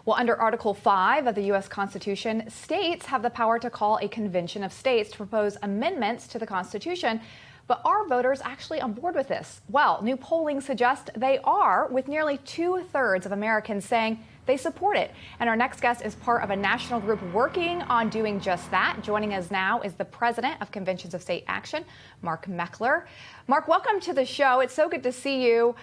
Well, under Article 5 of the U.S. Constitution, states have the power to call a convention of states to propose amendments to the Constitution. But are voters actually on board with this? Well, new polling suggests they are, with nearly 2/3 of Americans saying they support it. And our next guest is part of a national group working on doing just that. Joining us now is the president of Conventions of State Action, Mark Meckler. Mark, welcome to the show. It's so good to see you.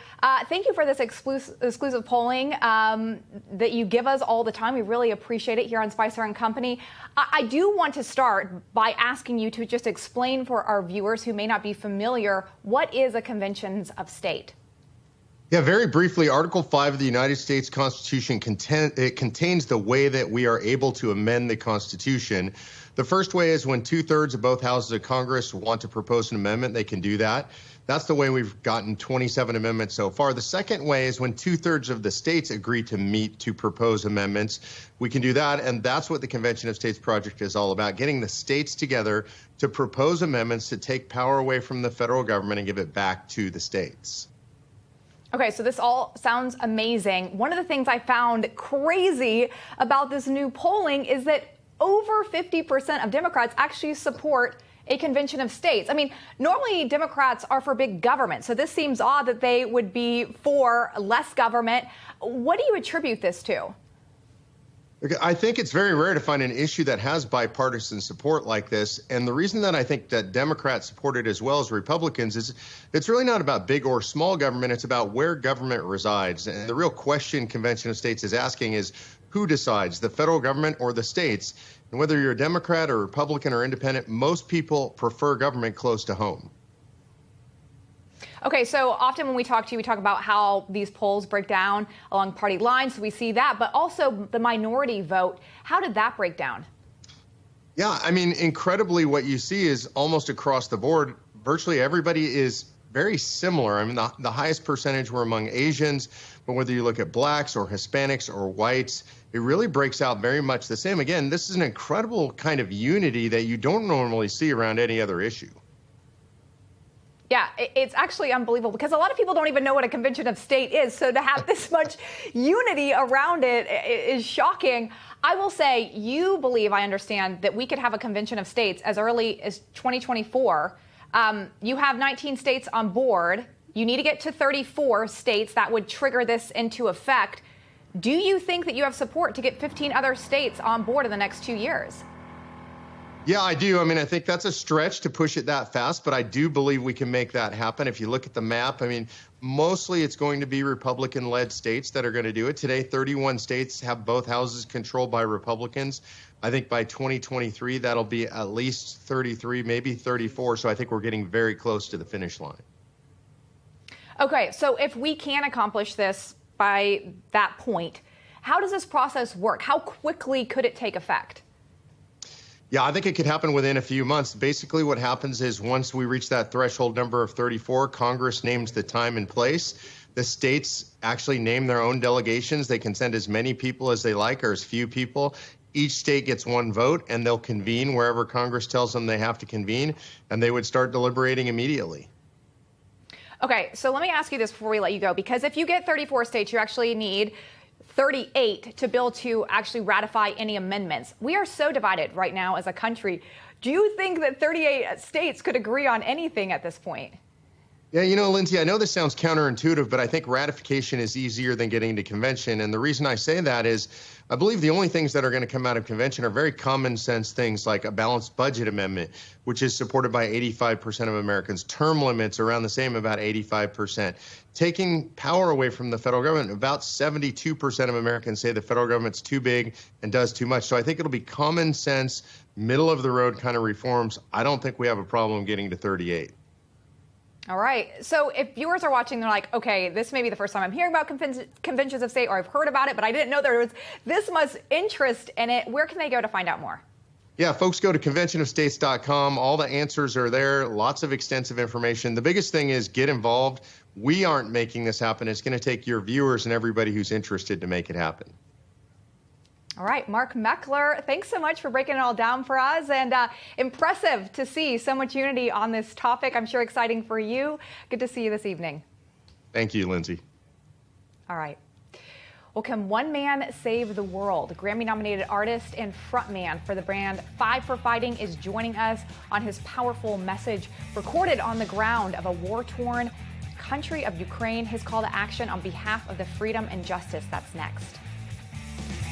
Thank you for this exclusive polling that you give us all the time. We really appreciate it here on Spicer and Company. I do want to start by asking you to just explain for our viewers who may not be familiar, what is a Conventions of State? Yeah, very briefly, Article 5 of the United States Constitution contains the way that we are able to amend the Constitution. The first way is when 2/3 of both houses of Congress want to propose an amendment, they can do that. That's the way we've gotten 27 amendments so far. The second way is when 2/3 of the states agree to meet to propose amendments. We can do that, and that's what the Convention of States project is all about, getting the states together to propose amendments to take power away from the federal government and give it back to the states. Okay, so this all sounds amazing. One of the things I found crazy about this new polling is that over 50% of Democrats actually support a convention of states. I mean, normally Democrats are for big government, so this seems odd that they would be for less government. What do you attribute this to? I think it's very rare to find an issue that has bipartisan support like this. And the reason that I think that Democrats support it as well as Republicans is it's really not about big or small government. It's about where government resides. And the real question Convention of States is asking is who decides, the federal government or the states? And whether you're a Democrat or Republican or independent, most people prefer government close to home. Okay, so often when we talk to you, we talk about how these polls break down along party lines. So we see that, but also the minority vote. How did that break down? Yeah, I mean, incredibly, what you see is almost across the board, virtually everybody is very similar. I mean, the highest percentage were among Asians, but whether you look at blacks or Hispanics or whites, it really breaks out very much the same. Again, this is an incredible kind of unity that you don't normally see around any other issue. Yeah, it's actually unbelievable because a lot of people don't even know what a convention of state is. So to have this much unity around it is shocking. I will say you believe, I understand, that we could have a convention of states as early as 2024. You have 19 states on board. You need to get to 34 states that would trigger this into effect. Do you think that you have support to get 15 other states on board in the next 2 years? Yeah, I do. I mean, I think that's a stretch to push it that fast, but I do believe we can make that happen. If you look at the map, I mean, mostly it's going to be Republican-led states that are going to do it. Today, 31 states have both houses controlled by Republicans. I think by 2023, that'll be at least 33, maybe 34. So I think we're getting very close to the finish line. Okay, so if we can accomplish this by that point, how does this process work? How quickly could it take effect? Yeah, I think it could happen within a few months. Basically, what happens is once we reach that threshold number of 34, Congress names the time and place. The states actually name their own delegations. They can send as many people as they like or as few people. Each state gets one vote, and they'll convene wherever Congress tells them they have to convene, and they would start deliberating immediately. Okay, so let me ask you this before we let you go, because if you get 34 states, you actually need 38 to be able to actually ratify any amendments. We are so divided right now as a country. Do you think that 38 states could agree on anything at this point? Yeah, you know, Lindsay, I know this sounds counterintuitive, but I think ratification is easier than getting to convention. And the reason I say that is I believe the only things that are going to come out of convention are very common sense things like a balanced budget amendment, which is supported by 85% of Americans. Term limits around the same, about 85%. Taking power away from the federal government, about 72% of Americans say the federal government's too big and does too much. So I think it'll be common sense, middle of the road kind of reforms. I don't think we have a problem getting to 38. All right. So if viewers are watching, they're like, okay, this may be the first time I'm hearing about conventions of state, or I've heard about it, but I didn't know there was this much interest in it. Where can they go to find out more? Yeah, folks, go to conventionofstates.com. All the answers are there. Lots of extensive information. The biggest thing is get involved. We aren't making this happen. It's going to take your viewers and everybody who's interested to make it happen. All right, Mark Meckler, thanks so much for breaking it all down for us. And impressive to see so much unity on this topic. I'm sure exciting for you. Good to see you this evening. Thank you, Lindsay. All right. Well, can one man save the world? Grammy-nominated artist and frontman for the band Five for Fighting is joining us on his powerful message recorded on the ground of a war-torn country of Ukraine. His call to action on behalf of the freedom and justice. That's next.